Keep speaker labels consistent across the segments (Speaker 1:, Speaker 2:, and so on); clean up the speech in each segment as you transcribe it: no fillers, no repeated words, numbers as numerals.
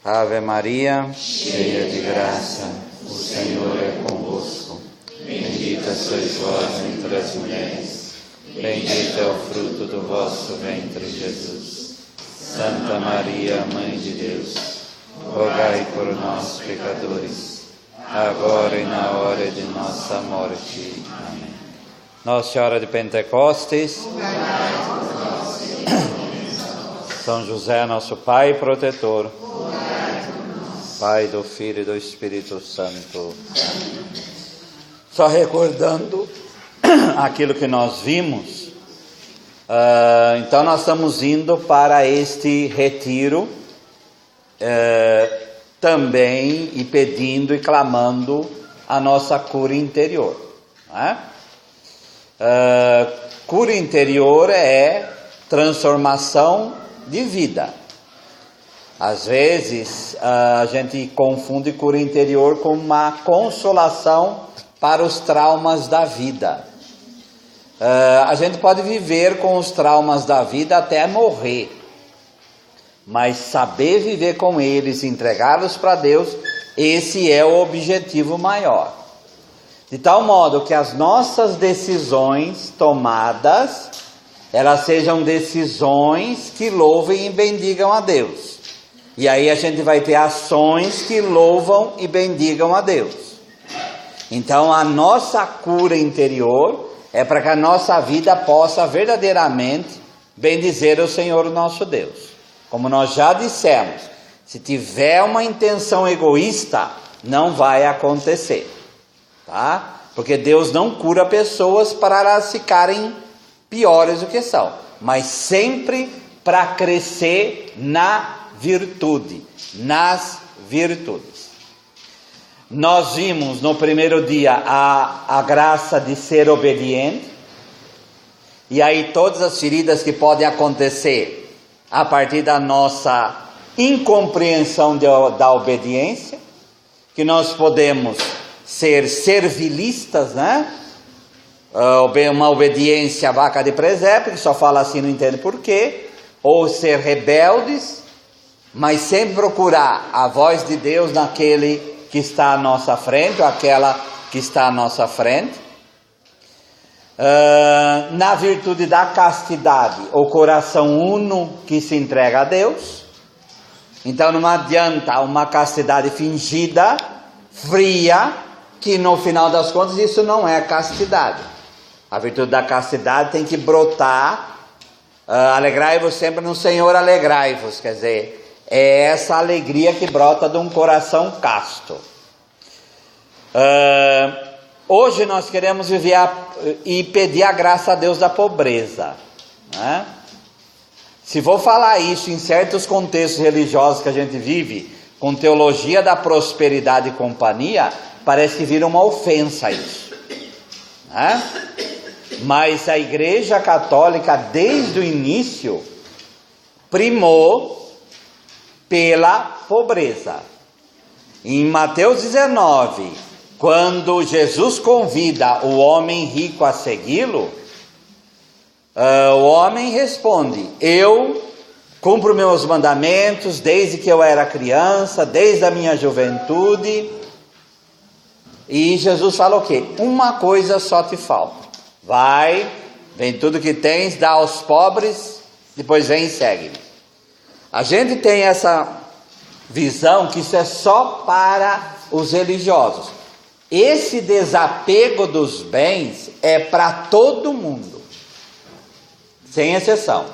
Speaker 1: Ave Maria, cheia de graça, o Senhor é convosco. Bendita sois vós entre as mulheres, bendito é o fruto do vosso ventre, Jesus. Santa Maria, Mãe de Deus, rogai por nós, pecadores, agora e na hora de nossa morte. Amém. Nossa Senhora de Pentecostes, São José, nosso Pai e protetor, Pai do Filho e do Espírito Santo. Só recordando aquilo que nós vimos, então nós estamos indo para este retiro também e pedindo e clamando a nossa cura interior. Né? Cura interior é transformação de vida. Às vezes a gente confunde cura interior com uma consolação para os traumas da vida. A gente pode viver com os traumas da vida até morrer, mas saber viver com eles, entregá-los para Deus, esse é o objetivo maior. De tal modo que as nossas decisões tomadas, elas sejam decisões que louvem e bendigam a Deus. E aí a gente vai ter ações que louvam e bendigam a Deus. Então a nossa cura interior é para que a nossa vida possa verdadeiramente bendizer o Senhor nosso Deus. Como nós já dissemos, se tiver uma intenção egoísta, não vai acontecer. Tá? Porque Deus não cura pessoas para elas ficarem piores do que são, mas sempre para crescer na virtude, nas virtudes. Nós vimos no primeiro dia a graça de ser obediente, e aí todas as feridas que podem acontecer a partir da nossa incompreensão da obediência, que nós podemos ser servilistas, né? Uma obediência à vaca de presépio, que só fala assim, não entende por quê, ou ser rebeldes, mas sempre procurar a voz de Deus naquele que está à nossa frente, ou aquela que está à nossa frente. Na virtude da castidade, o coração uno que se entrega a Deus. Então não adianta uma castidade fingida, fria, que no final das contas isso não é castidade. A virtude da castidade tem que brotar, alegrai-vos sempre no Senhor, alegrai-vos, quer dizer, é essa alegria que brota de um coração casto. Hoje nós queremos viver e pedir a graça a Deus da pobreza. Né? Se vou falar isso em certos contextos religiosos que a gente vive, com teologia da prosperidade e companhia, parece que vira uma ofensa isso. Né? Mas a Igreja Católica, desde o início, primou pela pobreza. Em Mateus 19, quando Jesus convida o homem rico a segui-lo, o homem responde: eu cumpro meus mandamentos desde que eu era criança, desde a minha juventude. E Jesus fala o quê? Uma coisa só te falta. Vai, vende tudo que tens, dá aos pobres, depois vem e segue-me. A gente tem essa visão que isso é só para os religiosos. Esse desapego dos bens é para todo mundo, sem exceção.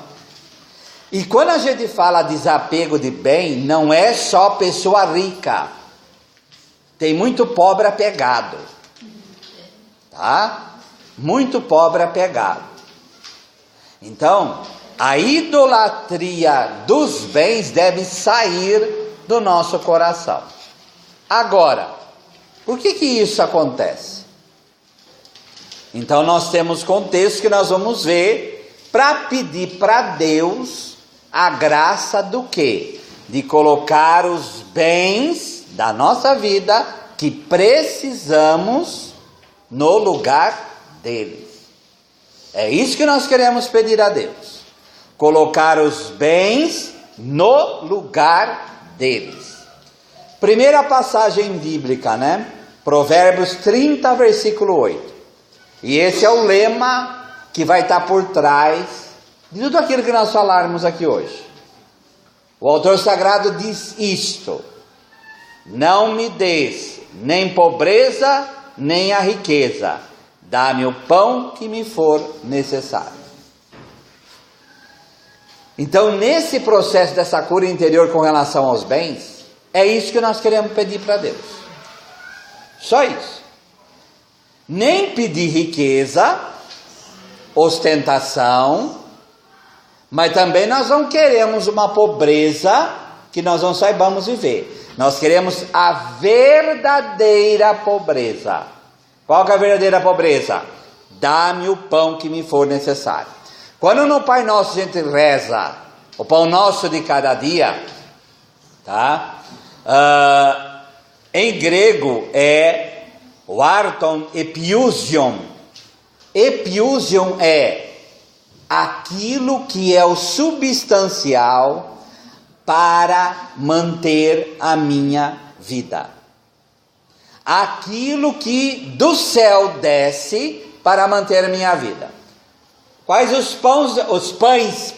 Speaker 1: E quando a gente fala desapego de bem, não é só pessoa rica. Tem muito pobre apegado. Tá? Muito pobre apegado. Então, a idolatria dos bens deve sair do nosso coração. Agora, por que isso acontece? Então nós temos contextos que nós vamos ver para pedir para Deus a graça do quê? De colocar os bens da nossa vida que precisamos no lugar deles. É isso que nós queremos pedir a Deus. Colocar os bens no lugar deles. Primeira passagem bíblica, né? Provérbios 30, versículo 8. E esse é o lema que vai estar por trás de tudo aquilo que nós falarmos aqui hoje. O autor sagrado diz isto: não me des nem pobreza, nem a riqueza, dá-me o pão que me for necessário. Então, nesse processo dessa cura interior com relação aos bens, é isso que nós queremos pedir para Deus. Só isso. Nem pedir riqueza, ostentação, mas também nós não queremos uma pobreza que nós não saibamos viver. Nós queremos a verdadeira pobreza. Qual que é a verdadeira pobreza? Dá-me o pão que me for necessário. Quando no Pai Nosso a gente reza o pão nosso de cada dia, tá? Em grego é o arton epiousion. Epiousion é aquilo que é o substancial para manter a minha vida. Aquilo que do céu desce para manter a minha vida. Quais os pães,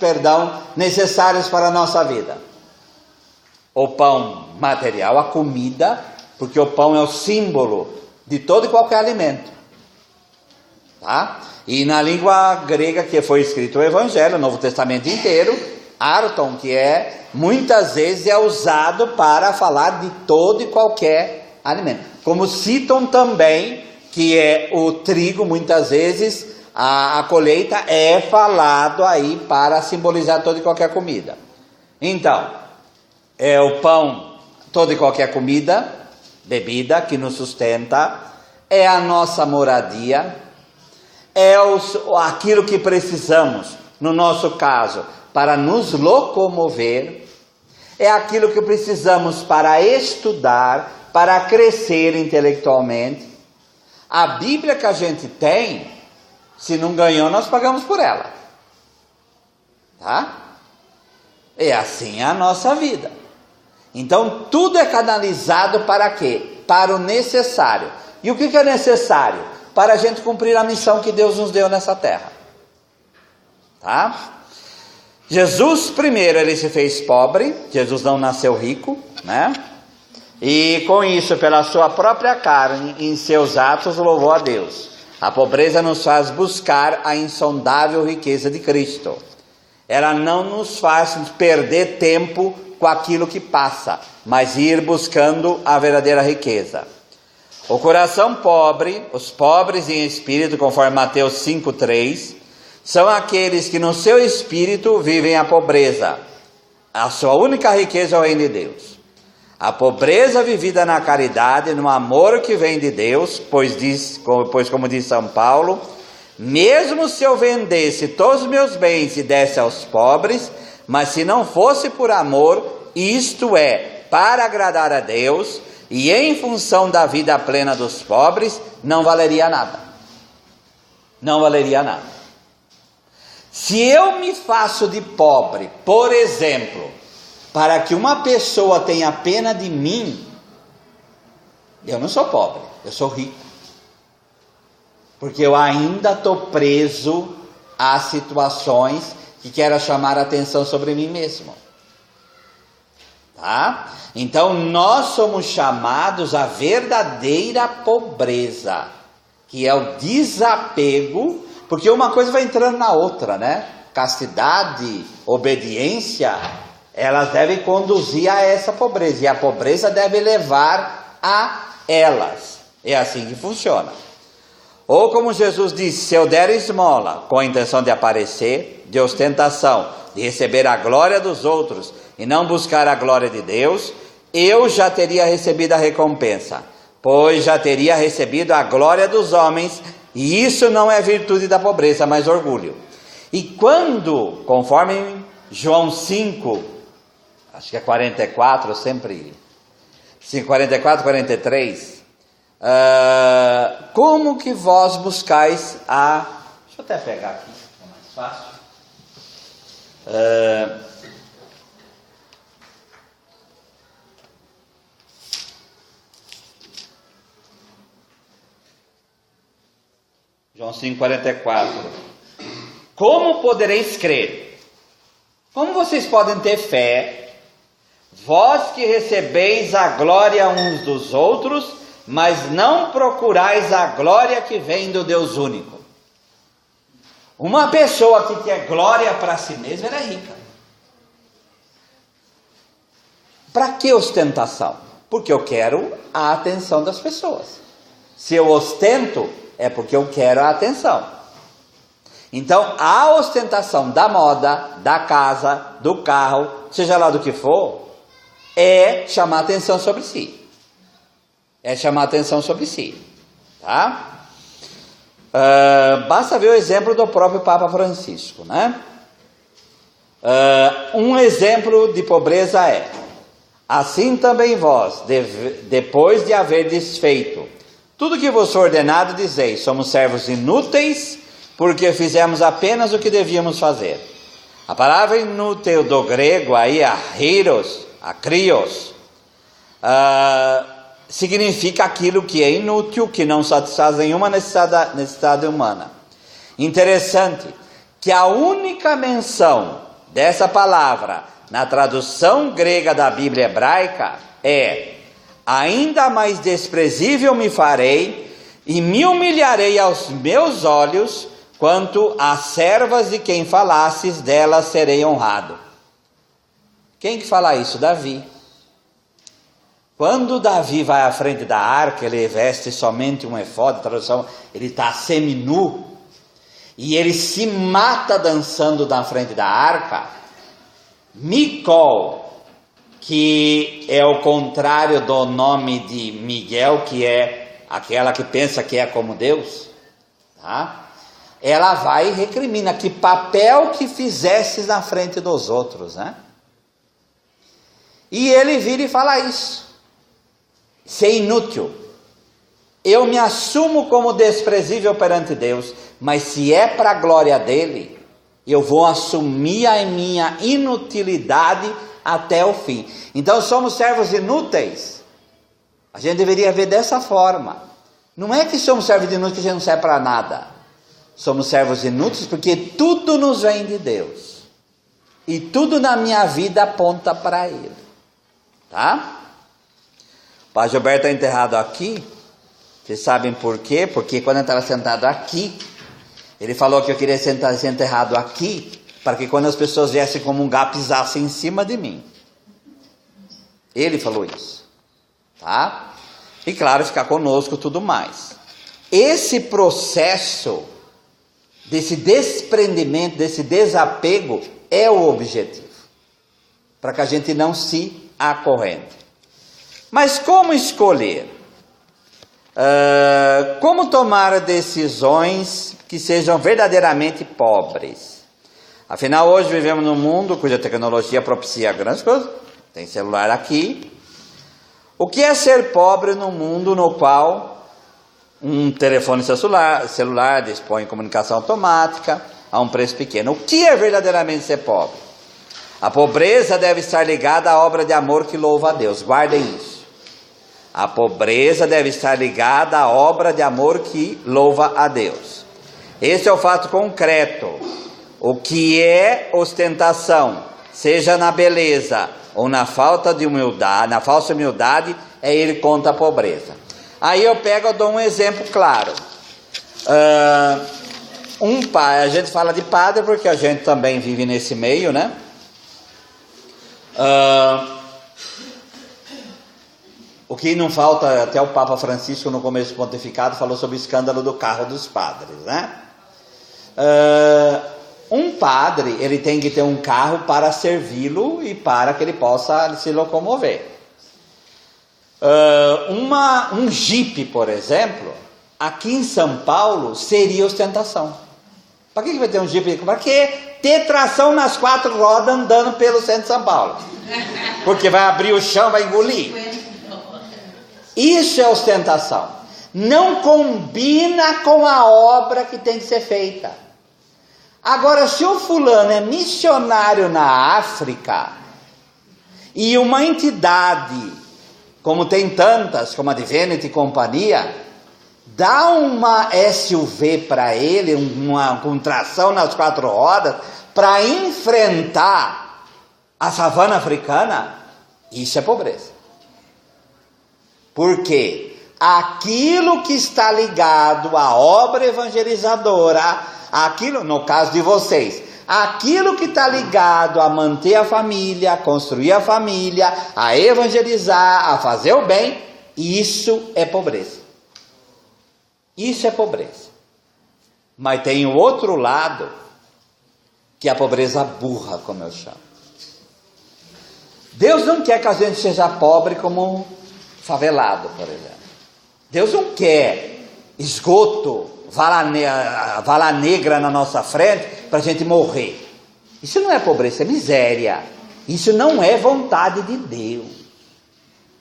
Speaker 1: necessários para a nossa vida? O pão material, a comida, porque o pão é o símbolo de todo e qualquer alimento. Tá? E na língua grega que foi escrito o Evangelho, o Novo Testamento inteiro, arton, que muitas vezes é usado para falar de todo e qualquer alimento. Como citam também, que é o trigo, muitas vezes a colheita é falado aí para simbolizar toda e qualquer comida. Então, é o pão, toda e qualquer comida, bebida que nos sustenta, é a nossa moradia, é aquilo que precisamos, no nosso caso, para nos locomover, é aquilo que precisamos para estudar, para crescer intelectualmente. A Bíblia que a gente tem, se não ganhou, nós pagamos por ela. Tá? É assim a nossa vida. Então, tudo é canalizado para quê? Para o necessário. E o que é necessário? Para a gente cumprir a missão que Deus nos deu nessa terra. Tá? Jesus, primeiro, ele se fez pobre. Jesus não nasceu rico, né? E com isso, pela sua própria carne, em seus atos, louvou a Deus. A pobreza nos faz buscar a insondável riqueza de Cristo. Ela não nos faz perder tempo com aquilo que passa, mas ir buscando a verdadeira riqueza. O coração pobre, os pobres em espírito, conforme Mateus 5,3, são aqueles que no seu espírito vivem a pobreza. A sua única riqueza é o reino de Deus. A pobreza vivida na caridade, no amor que vem de Deus, pois como diz São Paulo, mesmo se eu vendesse todos os meus bens e desse aos pobres, mas se não fosse por amor, isto é, para agradar a Deus, e em função da vida plena dos pobres, não valeria nada. Não valeria nada. Se eu me faço de pobre, por exemplo, para que uma pessoa tenha pena de mim, eu não sou pobre, eu sou rico. Porque eu ainda estou preso a situações que quero chamar a atenção sobre mim mesmo. Tá? Então nós somos chamados à verdadeira pobreza, que é o desapego, porque uma coisa vai entrando na outra, né? Castidade, obediência, elas devem conduzir a essa pobreza, e a pobreza deve levar a elas. É assim que funciona. Ou como Jesus disse, se eu der esmola com a intenção de aparecer, de ostentação, de receber a glória dos outros e não buscar a glória de Deus, eu já teria recebido a recompensa, pois já teria recebido a glória dos homens, e isso não é virtude da pobreza, mas orgulho. E quando, conforme João 5, acho que é 44, sempre 5, 44, 43, como que vós buscais a... Deixa eu até pegar aqui, é mais fácil. João 5,44. Como podereis crer? Como vocês podem ter fé, vós que recebeis a glória uns dos outros, mas não procurais a glória que vem do Deus único? Uma pessoa que quer glória para si mesma, ela é rica. Para que ostentação? Porque eu quero a atenção das pessoas. Se eu ostento, é porque eu quero a atenção. Então, a ostentação da moda, da casa, do carro, seja lá do que for, é chamar atenção sobre si. É chamar atenção sobre si. Tá? Basta ver o exemplo do próprio Papa Francisco, né? Um exemplo de pobreza é: assim também vós, depois de haver desfeito tudo que vos foi ordenado, dizeis: somos servos inúteis, porque fizemos apenas o que devíamos fazer. A palavra inútil do grego aí, akrios, significa aquilo que é inútil, que não satisfaz nenhuma necessidade humana. Interessante que a única menção dessa palavra na tradução grega da Bíblia hebraica é: ainda mais desprezível me farei e me humilharei aos meus olhos, quanto às servas de quem falasses, delas serei honrado. Quem que fala isso? Davi. Quando Davi vai à frente da arca, ele veste somente um efode, tradução, ele está seminu, e ele se mata dançando na frente da arca. Micol, que é o contrário do nome de Miguel, que é aquela que pensa que é como Deus, tá? Ela vai e recrimina: que papel que fizesses na frente dos outros, né? E ele vira e fala isso: ser inútil. Eu me assumo como desprezível perante Deus, mas se é para a glória dele, eu vou assumir a minha inutilidade até o fim. Então somos servos inúteis. A gente deveria ver dessa forma. Não é que somos servos inúteis que a gente não serve para nada. Somos servos inúteis porque tudo nos vem de Deus. E tudo na minha vida aponta para Ele. Tá? O Padre Gilberto está enterrado aqui. Vocês sabem por quê? Porque quando ele estava sentado aqui, ele falou que eu queria ser enterrado aqui, para que quando as pessoas viessem comungar, pisassem em cima de mim. Ele falou isso. Tá? E claro, ficar conosco tudo mais. Esse processo desse desprendimento, desse desapego, é o objetivo. Para que a gente não se acorrente. Mas como escolher? Como tomar decisões que sejam verdadeiramente pobres? Afinal, hoje vivemos num mundo cuja tecnologia propicia grandes coisas. Tem celular aqui. O que é ser pobre num mundo no qual um telefone celular dispõe de comunicação automática a um preço pequeno? O que é verdadeiramente ser pobre? A pobreza deve estar ligada à obra de amor que louva a Deus. Guardem isso. A pobreza deve estar ligada à obra de amor que louva a Deus. Esse é o fato concreto. O que é ostentação, seja na beleza ou na falta de humildade, na falsa humildade, ele conta a pobreza. Aí eu dou um exemplo claro. A gente fala de padre porque a gente também vive nesse meio, né? O que não falta, até o Papa Francisco no começo do pontificado falou sobre o escândalo do carro dos padres, né? Um padre, ele tem que ter um carro para servi-lo e para que ele possa se locomover. Um Jeep, por exemplo, aqui em São Paulo, seria ostentação. Para que vai ter um Jeep? Para que ter tração nas 4 rodas andando pelo centro de São Paulo? Porque vai abrir o chão, vai engolir. Isso é ostentação. Não combina com a obra que tem que ser feita. Agora, se o fulano é missionário na África e uma entidade, como tem tantas, como a Divinity e companhia, dá uma SUV para ele, com tração nas 4 rodas, para enfrentar a savana africana, isso é pobreza. Por quê? Aquilo que está ligado à obra evangelizadora, aquilo, no caso de vocês, aquilo que está ligado a manter a família, a construir a família, a evangelizar, a fazer o bem, isso é pobreza. Isso é pobreza. Mas tem o outro lado, que é a pobreza burra, como eu chamo. Deus não quer que a gente seja pobre como favelado, por exemplo. Deus não quer esgoto, vala negra na nossa frente para a gente morrer. Isso não é pobreza, é miséria. Isso não é vontade de Deus.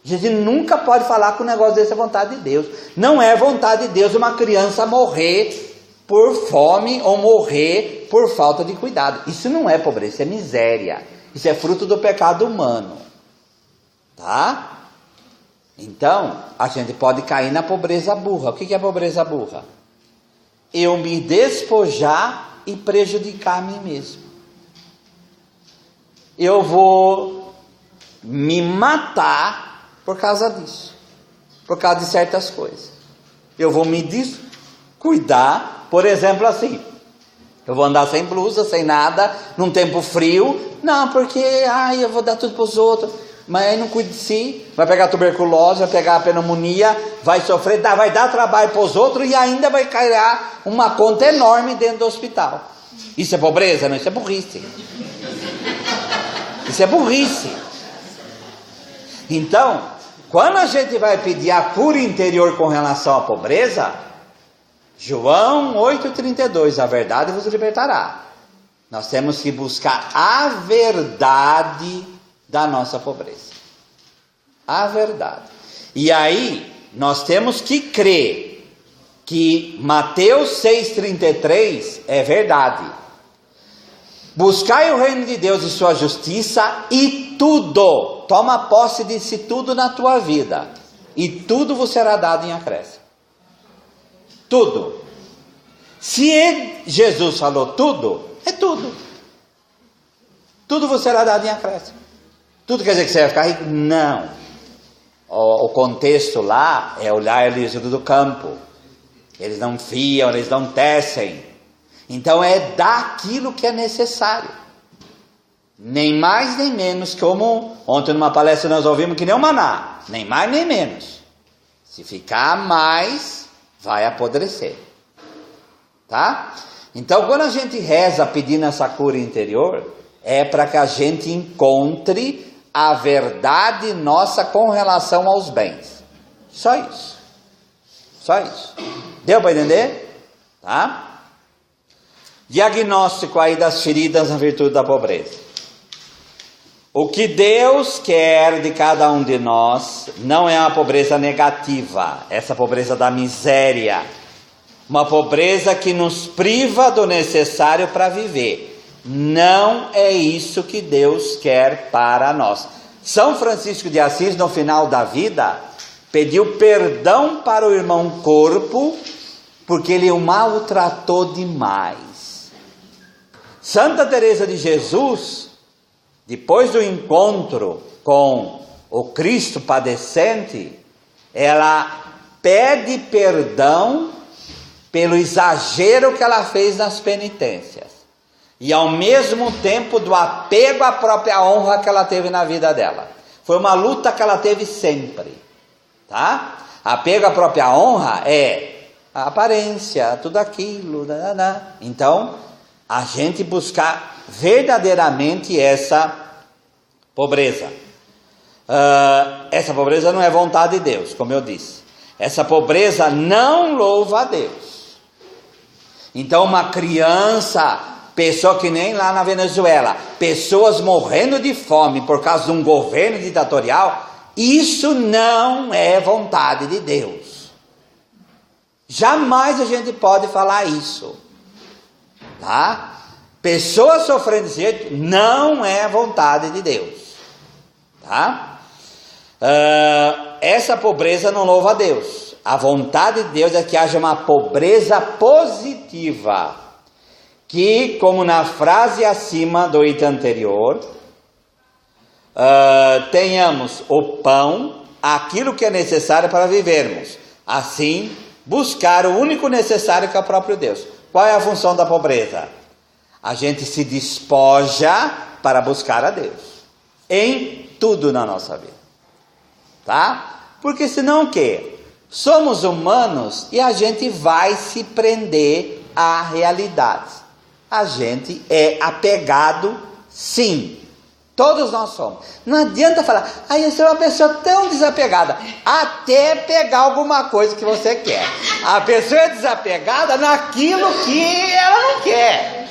Speaker 1: A gente nunca pode falar que um negócio desse é vontade de Deus. Não é vontade de Deus uma criança morrer por fome ou morrer por falta de cuidado. Isso não é pobreza, isso é miséria. Isso é fruto do pecado humano. Tá? Então, a gente pode cair na pobreza burra. O que é pobreza burra? Eu me despojar e prejudicar a mim mesmo. Eu vou me matar por causa disso. Por causa de certas coisas. Eu vou me descuidar, por exemplo, assim. Eu vou andar sem blusa, sem nada, num tempo frio. Não, porque eu vou dar tudo para os outros. Mas aí não cuida de si, vai pegar tuberculose, vai pegar a pneumonia, vai sofrer, vai dar trabalho para os outros e ainda vai criar uma conta enorme dentro do hospital. Isso é pobreza? Não, isso é burrice. Isso é burrice. Então, quando a gente vai pedir a cura interior com relação à pobreza, João 8,32, a verdade vos libertará. Nós temos que buscar a verdade da nossa pobreza. A verdade. E aí, nós temos que crer que Mateus 6,33 é verdade. Buscai o reino de Deus e sua justiça e tudo, toma posse disso tudo na tua vida, e tudo vos será dado em acréscimo. Tudo. Se Jesus falou tudo, é tudo. Tudo vos será dado em acréscimo. Tudo quer dizer que você vai ficar rico? Não. O contexto lá é olhar o lírio do campo. Eles não fiam, eles não tecem. Então é daquilo que é necessário. Nem mais nem menos, como ontem numa palestra nós ouvimos que nem o maná. Nem mais nem menos. Se ficar mais, vai apodrecer. Tá? Então quando a gente reza pedindo essa cura interior, é para que a gente encontre a verdade nossa com relação aos bens. Só isso. Só isso. Deu para entender? Tá? Diagnóstico aí das feridas na virtude da pobreza. O que Deus quer de cada um de nós não é uma pobreza negativa, essa pobreza da miséria. Uma pobreza que nos priva do necessário para viver. Não é isso que Deus quer para nós. São Francisco de Assis, no final da vida, pediu perdão para o irmão corpo, porque ele o maltratou demais. Santa Teresa de Jesus, depois do encontro com o Cristo padecente, ela pede perdão pelo exagero que ela fez nas penitências. E ao mesmo tempo do apego à própria honra que ela teve na vida dela. Foi uma luta que ela teve sempre. Tá? Apego à própria honra é a aparência, tudo aquilo. Então, a gente buscar verdadeiramente essa pobreza. Essa pobreza não é vontade de Deus, como eu disse. Essa pobreza não louva a Deus. Então, uma criança... Pessoa que nem lá na Venezuela, pessoas morrendo de fome por causa de um governo ditatorial, isso não é vontade de Deus. Jamais a gente pode falar isso. Tá? Pessoas sofrendo desse jeito não é vontade de Deus. Tá? Essa pobreza não louva a Deus. A vontade de Deus é que haja uma pobreza positiva, que, como na frase acima do item anterior, tenhamos o pão, aquilo que é necessário para vivermos. Assim, buscar o único necessário, que é o próprio Deus. Qual é a função da pobreza? A gente se despoja para buscar a Deus em tudo na nossa vida, tá? Porque senão o quê? Somos humanos e a gente vai se prender à realidade. A gente é apegado, sim. Todos nós somos. Não adianta falar, eu sou uma pessoa tão desapegada, até pegar alguma coisa que você quer. A pessoa é desapegada naquilo que ela não quer,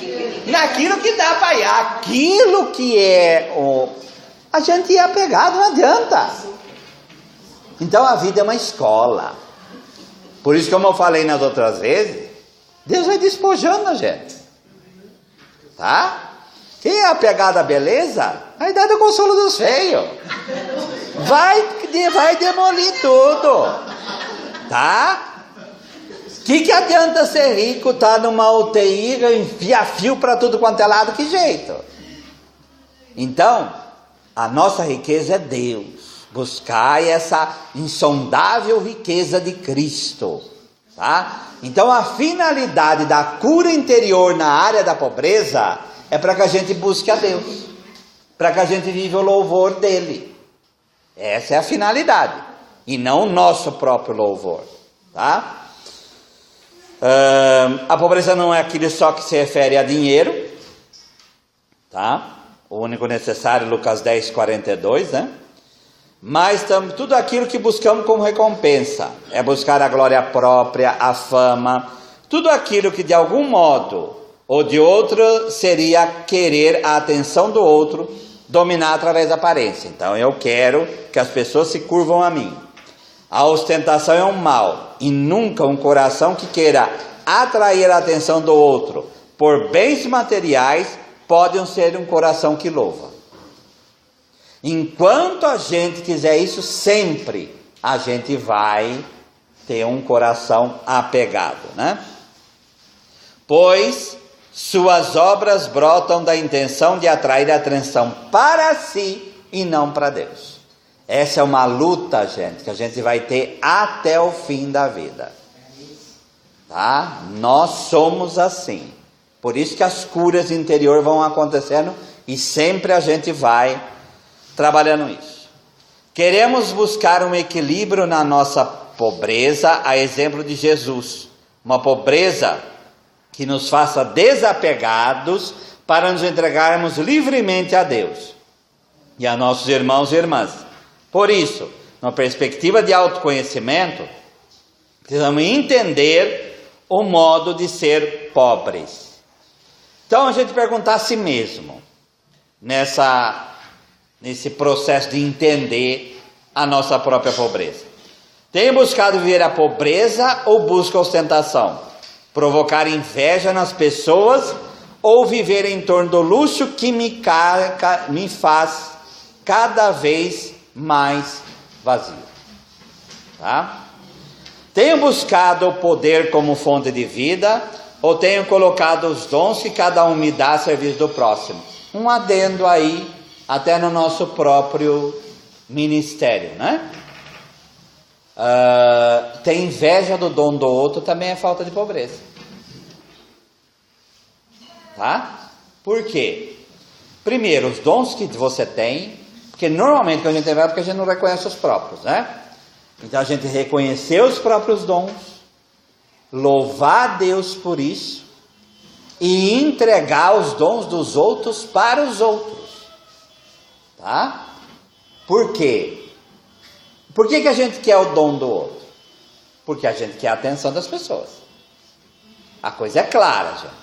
Speaker 1: naquilo que dá para ir, aquilo que é a gente é apegado, não adianta. Então a vida é uma escola. Por isso, como eu falei nas outras vezes, Deus vai despojando a gente, tá? Quem é apegado à beleza, vai dar do consolo dos feios. Vai demolir tudo. Tá? Que adianta ser rico, tá numa UTI, enfia fio para tudo quanto é lado, que jeito? Então, a nossa riqueza é Deus. Buscai essa insondável riqueza de Cristo. Tá? Então, a finalidade da cura interior na área da pobreza é para que a gente busque a Deus, para que a gente viva o louvor dele. Essa é a finalidade, e não o nosso próprio louvor, tá? A pobreza não é aquilo só que se refere a dinheiro, tá? O único necessário, Lucas 10, 42, né? Mas tudo aquilo que buscamos como recompensa, é buscar a glória própria, a fama, tudo aquilo que de algum modo ou de outro seria querer a atenção do outro, dominar através da aparência. Então eu quero que as pessoas se curvam a mim. A ostentação é um mal, e nunca um coração que queira atrair a atenção do outro por bens materiais pode ser um coração que louva. Enquanto a gente quiser isso, sempre a gente vai ter um coração apegado, né? Pois suas obras brotam da intenção de atrair a atenção para si e não para Deus. Essa é uma luta, gente, que a gente vai ter até o fim da vida. Tá? Nós somos assim. Por isso que as curas interior vão acontecendo e sempre a gente vai trabalhando isso. Queremos buscar um equilíbrio na nossa pobreza, a exemplo de Jesus. Uma pobreza que nos faça desapegados para nos entregarmos livremente a Deus e a nossos irmãos e irmãs. Por isso, numa perspectiva de autoconhecimento, precisamos entender o modo de ser pobres. Então a gente perguntar a si mesmo, nesse processo de entender a nossa própria pobreza. Tenho buscado viver a pobreza ou busco a ostentação? Provocar inveja nas pessoas ou viver em torno do luxo que me faz cada vez mais vazio? Tá? Tenho buscado o poder como fonte de vida ou tenho colocado os dons que cada um me dá a serviço do próximo? Um adendo aí, até no nosso próprio ministério, né? Ter inveja do dom do outro também é falta de pobreza. Tá? Por quê? Primeiro, os dons que você tem, porque normalmente quando a gente tem inveja é porque a gente não reconhece os próprios, né? Então a gente reconhecer os próprios dons, louvar a Deus por isso e entregar os dons dos outros para os outros. Tá? Por quê? Por que a gente quer o dom do outro? Porque a gente quer a atenção das pessoas. A coisa é clara, gente.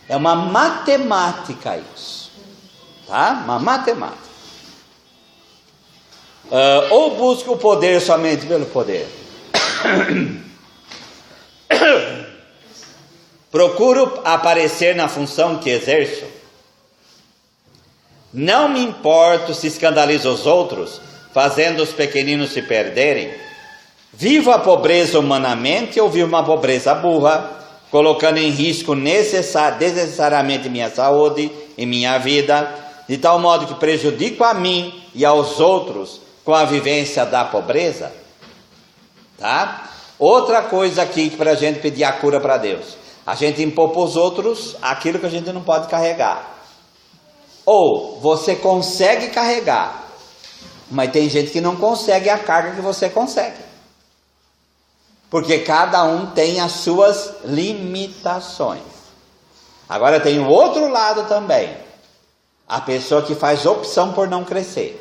Speaker 1: É uma matemática isso. Tá? Uma matemática. Ou busca o poder somente pelo poder. Procuro aparecer na função que exerço. Não me importo se escandalizo os outros, fazendo os pequeninos se perderem. Vivo a pobreza humanamente ou vivo uma pobreza burra, colocando em risco desnecessariamente minha saúde e minha vida, de tal modo que prejudico a mim e aos outros com a vivência da pobreza? Tá? Outra coisa aqui para a gente pedir a cura para Deus. A gente impor para os outros aquilo que a gente não pode carregar. Ou você consegue carregar, mas tem gente que não consegue a carga que você consegue. Porque cada um tem as suas limitações. Agora tem o outro lado também. A pessoa que faz opção por não crescer.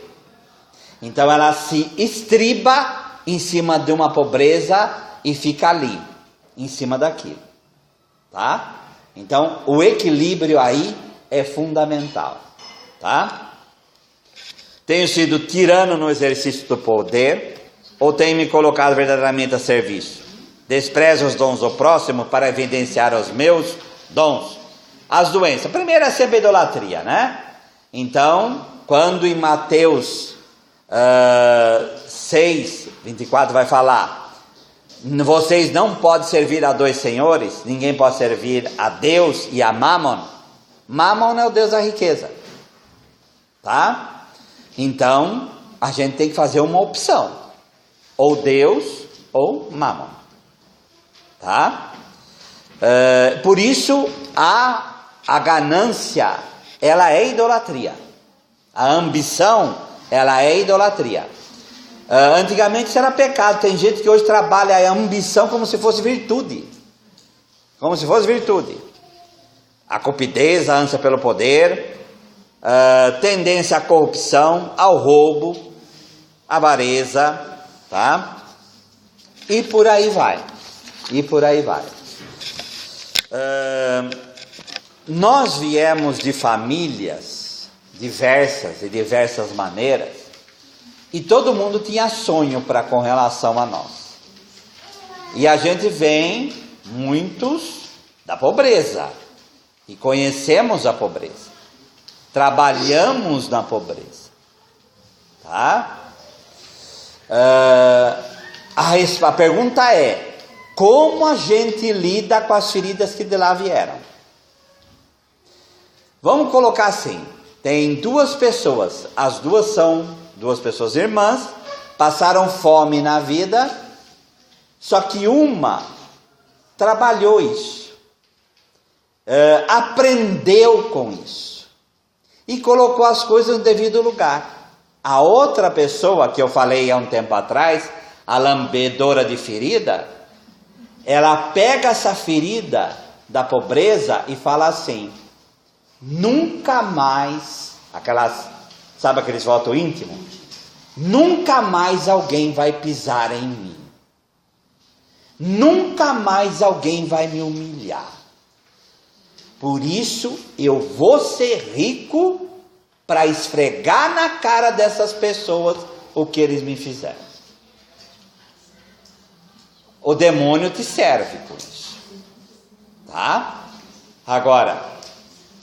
Speaker 1: Então ela se estriba em cima de uma pobreza e fica ali, em cima daquilo. Tá? Então o equilíbrio aí é fundamental. Tá? Tenho sido tirano no exercício do poder, ou tenho me colocado verdadeiramente a serviço? Desprezo os dons do próximo para evidenciar os meus dons. As doenças. Primeiro é sempre idolatria, né? Então, quando em Mateus 6, 24 vai falar: vocês não podem servir a dois senhores, ninguém pode servir a Deus e a Mammon. Mammon é o Deus da riqueza. Tá? Então, a gente tem que fazer uma opção. Ou Deus ou Mammon. Tá? Por isso, a ganância, ela é idolatria. A ambição, ela é idolatria. Antigamente isso era pecado. Tem gente que hoje trabalha a ambição como se fosse virtude. Como se fosse virtude. A cupidez, a ânsia pelo poder, tendência à corrupção, ao roubo, à avareza, tá? E por aí vai. E por aí vai. Nós viemos de famílias diversas, de diversas maneiras, e todo mundo tinha sonho com relação a nós. E a gente vem, muitos, da pobreza, e conhecemos a pobreza, trabalhamos na pobreza, tá? A pergunta é: como a gente lida com as feridas que de lá vieram? Vamos colocar assim: tem duas pessoas, as duas são duas pessoas irmãs, passaram fome na vida, só que uma trabalhou isso, aprendeu com isso, e colocou as coisas no devido lugar. A outra pessoa, que eu falei há um tempo atrás, a lambedora de ferida, ela pega essa ferida da pobreza e fala assim: nunca mais, sabe aqueles votos íntimos? Nunca mais alguém vai pisar em mim. Nunca mais alguém vai me humilhar. Por isso eu vou ser rico para esfregar na cara dessas pessoas o que eles me fizeram. O demônio te serve por isso. Tá? Agora,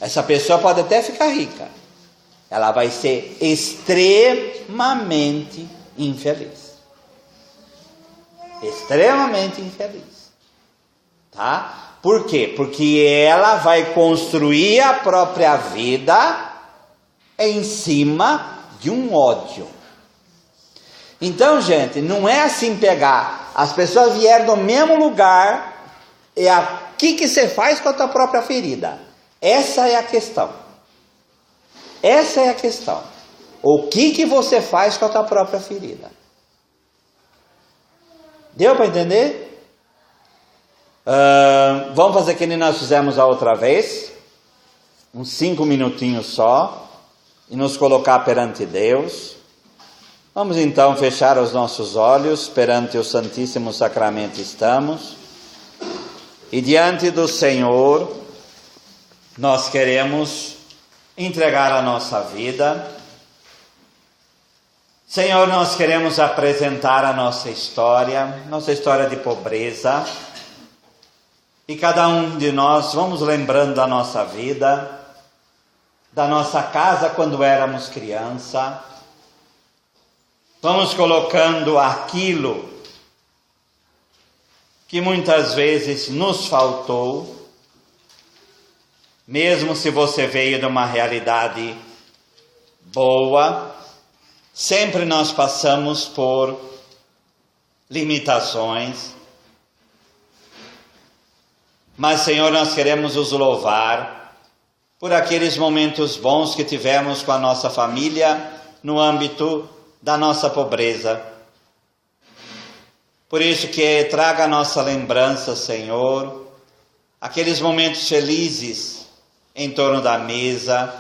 Speaker 1: essa pessoa pode até ficar rica. Ela vai ser extremamente infeliz. Extremamente infeliz. Tá? Por quê? Porque ela vai construir a própria vida em cima de um ódio. Então, gente, não é assim pegar. As pessoas vieram do mesmo lugar. E o que você faz com a tua própria ferida? Essa é a questão. Essa é a questão. O que você faz com a tua própria ferida? Deu para entender? Vamos fazer que nem nós fizemos a outra vez. Uns 5 minutinhos só. E nos colocar perante Deus. Vamos então fechar os nossos olhos. Perante o Santíssimo Sacramento estamos. E diante do Senhor, nós queremos entregar a nossa vida. Senhor, nós queremos apresentar a nossa história de pobreza. E cada um de nós vamos lembrando da nossa vida, da nossa casa quando éramos criança. Vamos colocando aquilo que muitas vezes nos faltou, mesmo se você veio de uma realidade boa, sempre nós passamos por limitações. Mas, Senhor, nós queremos os louvar por aqueles momentos bons que tivemos com a nossa família no âmbito da nossa pobreza. Por isso que traga a nossa lembrança, Senhor, aqueles momentos felizes em torno da mesa,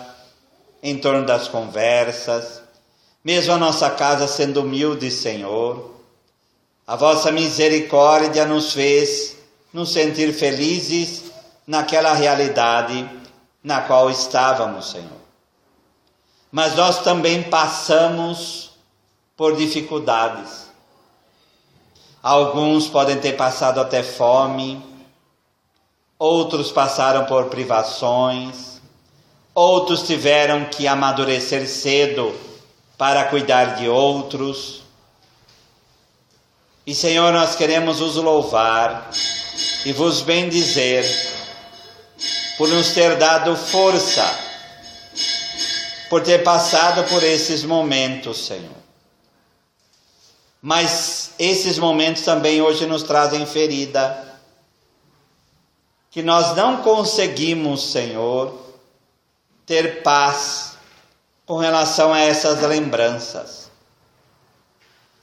Speaker 1: em torno das conversas, mesmo a nossa casa sendo humilde, Senhor. A vossa misericórdia nos fez nos sentir felizes naquela realidade na qual estávamos, Senhor. Mas nós também passamos por dificuldades. Alguns podem ter passado até fome, outros passaram por privações, outros tiveram que amadurecer cedo para cuidar de outros. E, Senhor, nós queremos os louvar e vos bendizer por nos ter dado força, por ter passado por esses momentos, Senhor. Mas esses momentos também hoje nos trazem ferida, que nós não conseguimos, Senhor, ter paz com relação a essas lembranças.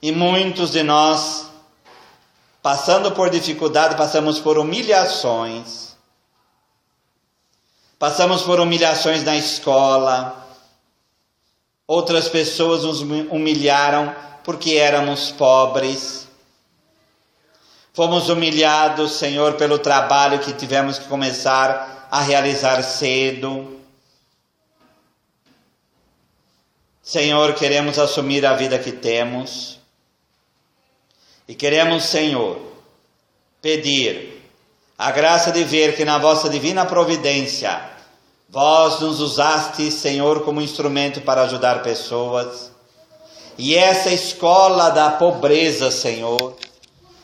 Speaker 1: E muitos de nós, passando por dificuldade, passamos por humilhações. Passamos por humilhações na escola. Outras pessoas nos humilharam porque éramos pobres. Fomos humilhados, Senhor, pelo trabalho que tivemos que começar a realizar cedo. Senhor, queremos assumir a vida que temos. E queremos, Senhor, pedir a graça de ver que na vossa divina providência, vós nos usaste, Senhor, como instrumento para ajudar pessoas. E essa escola da pobreza, Senhor,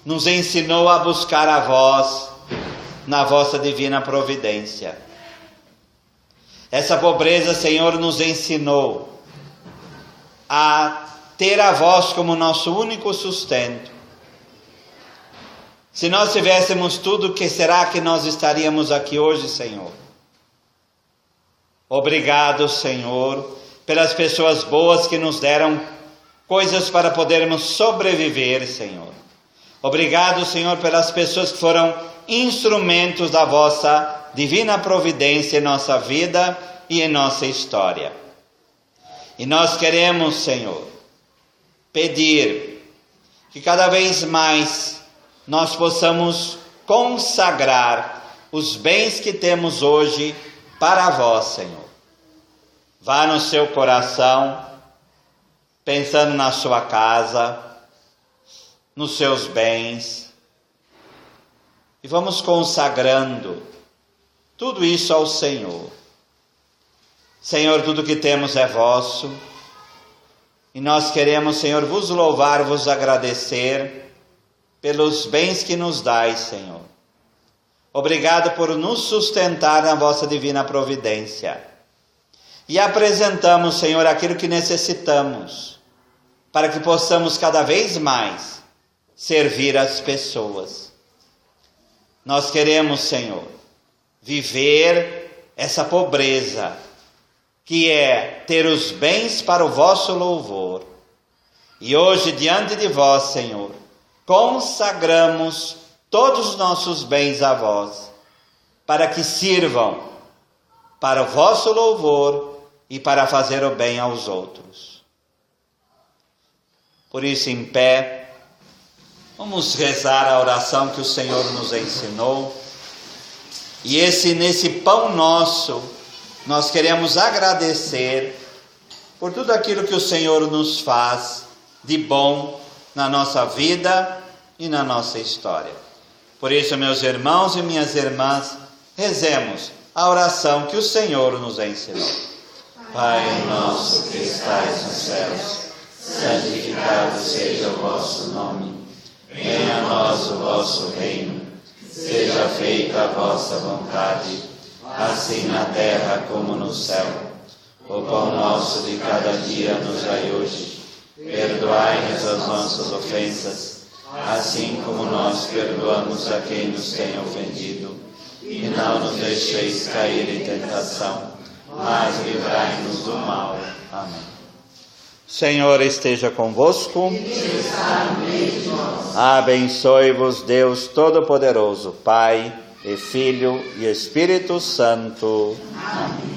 Speaker 1: nos ensinou a buscar a vós na vossa divina providência. Essa pobreza, Senhor, nos ensinou a ter a vós como nosso único sustento. Se nós tivéssemos tudo, que será que nós estaríamos aqui hoje, Senhor? Obrigado, Senhor, pelas pessoas boas que nos deram coisas para podermos sobreviver, Senhor. Obrigado, Senhor, pelas pessoas que foram instrumentos da vossa divina providência em nossa vida e em nossa história. E nós queremos, Senhor, pedir que cada vez mais nós possamos consagrar os bens que temos hoje para vós, Senhor. Vá no seu coração, pensando na sua casa, nos seus bens, e vamos consagrando tudo isso ao Senhor. Senhor, tudo que temos é vosso, e nós queremos, Senhor, vos louvar, vos agradecer pelos bens que nos dais, Senhor. Obrigado por nos sustentar na vossa divina providência. E apresentamos, Senhor, aquilo que necessitamos, para que possamos cada vez mais servir as pessoas. Nós queremos, Senhor, viver essa pobreza, que é ter os bens para o vosso louvor. E hoje, diante de vós, Senhor, consagramos todos os nossos bens a vós, para que sirvam para o vosso louvor e para fazer o bem aos outros. Por isso, em pé, vamos rezar a oração que o Senhor nos ensinou. E nesse pão nosso, nós queremos agradecer por tudo aquilo que o Senhor nos faz de bom na nossa vida e na nossa história. Por isso, meus irmãos e minhas irmãs, rezemos a oração que o Senhor nos ensinou. Pai nosso que estais nos céus, santificado seja o vosso nome. Venha a nós o vosso reino.
Speaker 2: Seja feita a vossa vontade, assim na terra como no céu. O pão nosso de cada dia nos dai hoje. Perdoai-nos as nossas ofensas, assim como nós perdoamos a quem nos tem ofendido. E não nos deixeis cair em tentação, mas livrai-nos do mal. Amém.
Speaker 1: Senhor esteja convosco. Abençoe-vos Deus Todo-Poderoso, Pai e Filho e Espírito Santo. Amém.